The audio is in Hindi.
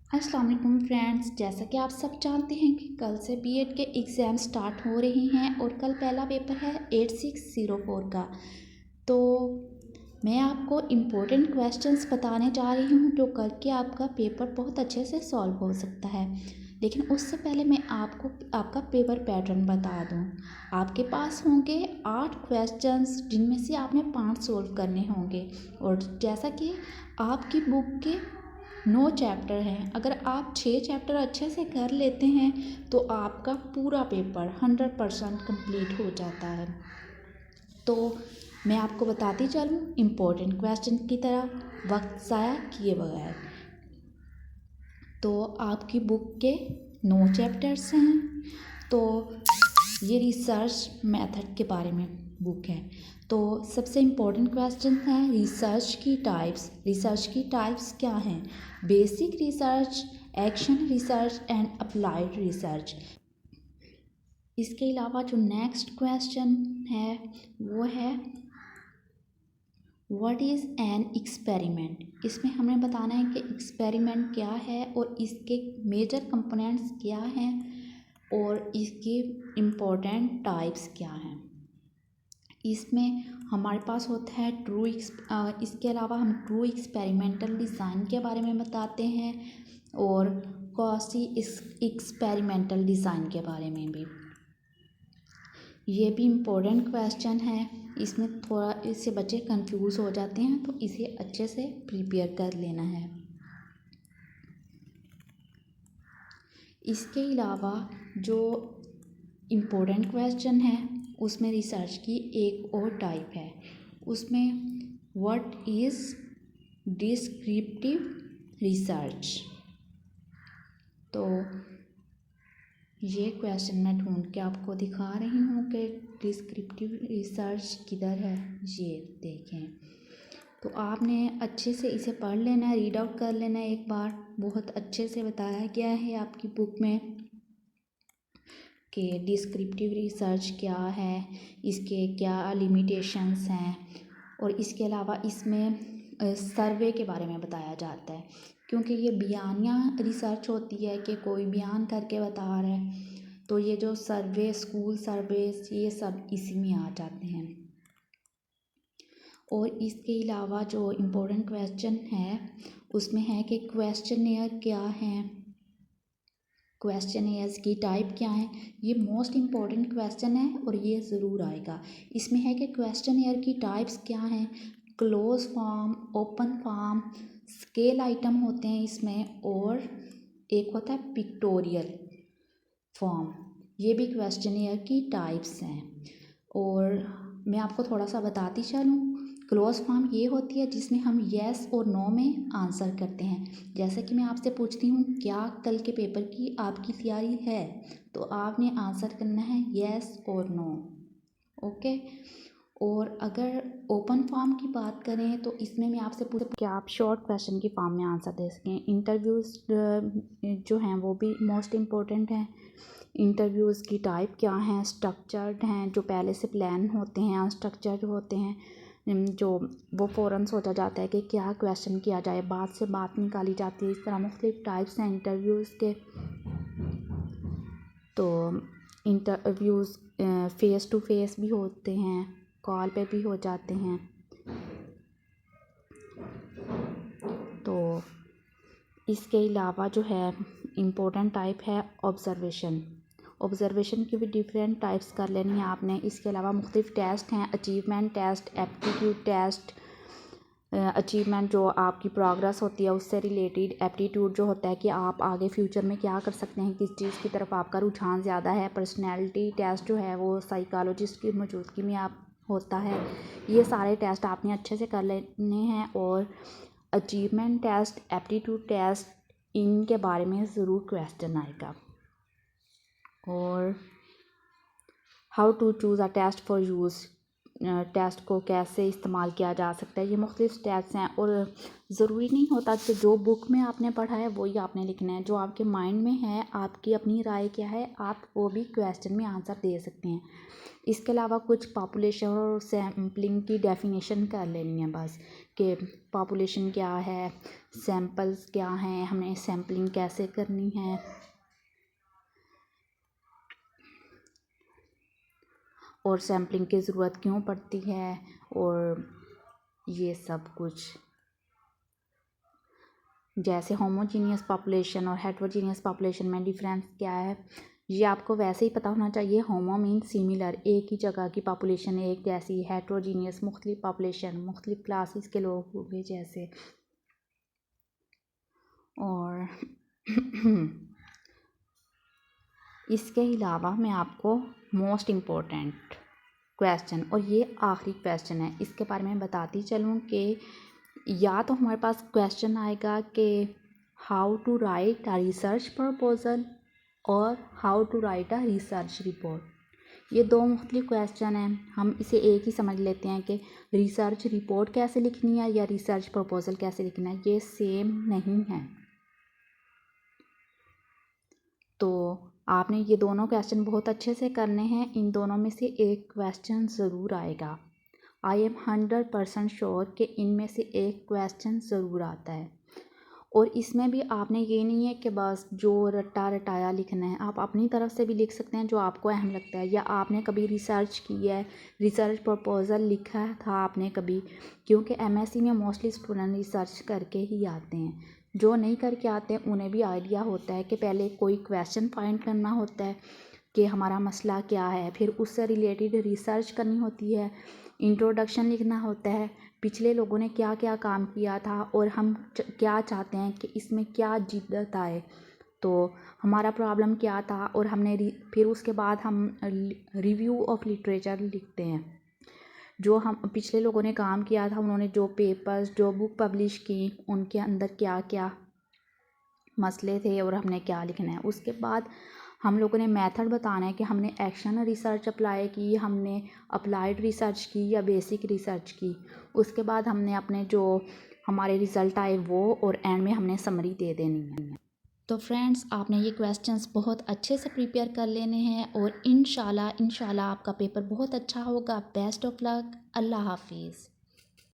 अस्सलाम वालेकुम फ्रेंड्स, जैसा कि आप सब जानते हैं कि कल से बीएड के एग्ज़ाम स्टार्ट हो रहे हैं और कल पहला पेपर है 8604 का। तो मैं आपको इम्पोर्टेंट क्वेश्चंस बताने जा रही हूँ जो कल के आपका पेपर बहुत अच्छे से सॉल्व हो सकता है। लेकिन उससे पहले मैं आपको आपका पेपर पैटर्न बता दूँ। आपके पास होंगे 8 क्वेश्चंस जिनमें से आपने 5 सॉल्व करने होंगे। और जैसा कि आपकी बुक के 9 चैप्टर हैं, अगर आप 6 चैप्टर अच्छे से कर लेते हैं तो आपका पूरा पेपर 100% कंप्लीट हो जाता है। तो मैं आपको बताती चलूँ इम्पोर्टेंट क्वेश्चन की तरह वक्त ज़ाया किए बगैर। तो आपकी बुक के 9 चैप्टर्स हैं। तो ये रिसर्च मेथड के बारे में बुक है। तो सबसे इम्पोर्टेंट क्वेश्चन है रिसर्च की टाइप्स। रिसर्च की टाइप्स क्या हैं? Basic research, action research and applied research. इसके अलावा जो नेक्स्ट क्वेश्चन है वो है व्हाट इज़ एन एक्सपेरिमेंट। इसमें हमें बताना है कि एक्सपेरिमेंट क्या है और इसके मेजर कंपोनेंट्स क्या हैं और इसकी इम्पोर्टेंट टाइप्स क्या हैं। इसमें हमारे पास होता है इसके अलावा हम ट्रू एक्सपेरिमेंटल डिज़ाइन के बारे में बताते हैं और क्वासी एक्सपेरिमेंटल डिज़ाइन के बारे में भी। ये भी इम्पोर्टेंट क्वेश्चन है। इसमें थोड़ा इससे बच्चे कंफ्यूज हो जाते हैं, तो इसे अच्छे से प्रिपेयर कर लेना है। इसके अलावा जो इम्पोर्टेंट क्वेश्चन है उसमें रिसर्च की एक और टाइप है। उसमें व्हाट इज़ डिस्क्रिप्टिव रिसर्च। तो ये क्वेश्चन मैं ढूंढ के आपको दिखा रही हूँ कि डिस्क्रिप्टिव रिसर्च किधर है। ये देखें, तो आपने अच्छे से इसे पढ़ लेना है, रीड आउट कर लेना है एक बार। बहुत अच्छे से बताया गया है आपकी बुक में कि डिस्क्रिप्टिव रिसर्च क्या है, इसके क्या लिमिटेशंस हैं और इसके अलावा इसमें सर्वे के बारे में बताया जाता है, क्योंकि ये बयानिया रिसर्च होती है कि कोई बयान करके बता रहा है। तो ये जो सर्वे, स्कूल सर्वेस, ये सब इसी में आ जाते हैं। और इसके अलावा जो इम्पोर्टेंट क्वेश्चन है उसमें है कि क्वेश्चनेयर क्या है, क्वेश्चनेयर्स की टाइप क्या है। ये मोस्ट इम्पॉर्टेंट क्वेश्चन है और ये ज़रूर आएगा। इसमें है कि क्वेश्चनेयर की टाइप्स क्या हैं। Close form, open form, scale item होते हैं इसमें, और एक होता है पिक्टोरियल फॉर्म। ये भी क्वेश्चनेयर की टाइप्स हैं। और मैं आपको थोड़ा सा बताती चलूँ, क्लोज फॉर्म ये होती है जिसमें हम येस और नो में आंसर करते हैं। जैसे कि मैं आपसे पूछती हूँ क्या कल के पेपर की आपकी तैयारी है, तो आपने आंसर करना है येस और नो। ओके। और अगर ओपन फॉर्म की बात करें तो इसमें मैं आपसे पूछ कि आप शॉर्ट क्वेश्चन की फॉर्म में आंसर दे सकें। इंटरव्यूज़ जो हैं वो भी मोस्ट इम्पोर्टेंट हैं। इंटरव्यूज़ की टाइप क्या हैं, स्ट्रक्चर्ड हैं जो पहले से प्लान होते हैं, अनस्ट्रक्चर्ड होते हैं जो वो फ़ौरन सोचा जाता है कि क्या क्वेश्चन किया जाए, बात से बात निकाली जाती है। इस तरह मुख्तलिफ टाइप्स हैं इंटरव्यूज़ के। तो इंटरव्यूज़ फ़ेस टू फेस भी होते हैं, कॉल पे भी हो जाते हैं। तो इसके अलावा जो है इम्पोर्टेंट टाइप है ऑब्ज़र्वेशन। ऑब्ज़र्वेशन की भी डिफरेंट टाइप्स कर लेनी है आपने। इसके अलावा मुख्तलिफ टेस्ट हैं, achievement test, aptitude test. Achievement जो आपकी प्रोग्रेस होती है उससे रिलेटेड, एप्टीट्यूड जो होता है कि आप आगे फ्यूचर में क्या कर सकते हैं, किस चीज़ की तरफ आपका रुझान ज़्यादा है। पर्सनैलिटी टेस्ट जो है वो साइकोलॉजिस्ट की मौजूदगी में आप होता है। ये सारे टेस्ट आपने अच्छे से कर लेने हैं। और अचीवमेंट टेस्ट, एप्टीट्यूड टेस्ट, इनके बारे में ज़रूर क्वेश्चन आएगा। और how to choose a test for use, test को कैसे इस्तेमाल किया जा सकता है। ये मुख्तलिफ स्टेप्स हैं और ज़रूरी नहीं होता कि जो बुक में आपने पढ़ा है वही आपने लिखना है। जो आपके माइंड में है, आपकी अपनी राय क्या है, आप वो भी क्वेश्चन में आंसर दे सकते हैं। इसके अलावा कुछ पॉपुलेशन और सैम्पलिंग की डेफिनेशन कर लेनी है बस, कि पॉपुलेशन क्या है, सैम्पल्स क्या हैं, हमें सैम्पलिंग कैसे करनी है, और सैम्पलिंग की ज़रूरत क्यों पड़ती है, और ये सब कुछ। जैसे होमोजीनियस पॉपुलेशन और हेट्रोजीनियस पॉपुलेशन में डिफरेंस क्या है, ये आपको वैसे ही पता होना चाहिए। होमो मीन सिमिलर, एक ही जगह की पॉपुलेशन एक जैसी। हेट्रोजीनियस मुख्तलिफ पॉपुलेशन, मुख्तलिफ क्लासेस के लोग होंगे जैसे। और इसके अलावा मैं आपको मोस्ट इम्पोर्टेंट क्वेश्चन, और ये आखिरी क्वेश्चन है, इसके बारे में बताती चलूँ कि या तो हमारे पास क्वेश्चन आएगा कि how to write a research proposal और how to write a research report. ये दो मुख्तलिफ क्वेश्चन हैं। हम इसे एक ही समझ लेते हैं कि रिसर्च रिपोर्ट कैसे लिखनी है या रिसर्च प्रपोजल कैसे लिखना है, ये सेम नहीं है। तो आपने ये दोनों क्वेश्चन बहुत अच्छे से करने हैं। इन दोनों में से एक क्वेश्चन ज़रूर आएगा। आई एम 100% श्योर कि इनमें से एक क्वेश्चन ज़रूर आता है। और इसमें भी आपने ये नहीं है कि बस जो रट्टा रटाया लिखना है, आप अपनी तरफ से भी लिख सकते हैं जो आपको अहम लगता है, या आपने कभी रिसर्च की है, रिसर्च प्रपोजल लिखा था आपने कभी, क्योंकि एमएससी में मोस्टली स्टूडेंट रिसर्च करके ही आते हैं। जो नहीं करके आते हैं उन्हें भी आइडिया होता है कि पहले कोई क्वेश्चन फाइंड करना होता है कि हमारा मसला क्या है, फिर उससे रिलेटेड रिसर्च करनी होती है, इंट्रोडक्शन लिखना होता है, पिछले लोगों ने क्या क्या काम किया था और हम क्या चाहते हैं कि इसमें क्या जिद्दत आए, तो हमारा प्रॉब्लम क्या था, और हमने फिर उसके बाद हम रिव्यू ऑफ लिटरेचर लिखते हैं। जो हम पिछले लोगों ने काम किया था, उन्होंने जो पेपर्स, जो बुक पब्लिश की, उनके अंदर क्या क्या मसले थे और हमने क्या लिखना है। उसके बाद हम लोगों ने मेथड बताना है कि हमने एक्शन रिसर्च अप्लाई की, हमने अप्लाइड रिसर्च की या बेसिक रिसर्च की। उसके बाद हमने अपने जो हमारे रिज़ल्ट आए वो, और एंड में हमने समरी दे देनी है। तो फ्रेंड्स, आपने ये क्वेश्चंस बहुत अच्छे से प्रिपेयर कर लेने हैं और इंशाल्लाह आपका पेपर बहुत अच्छा होगा। Best of luck. अल्लाह हाफिज़।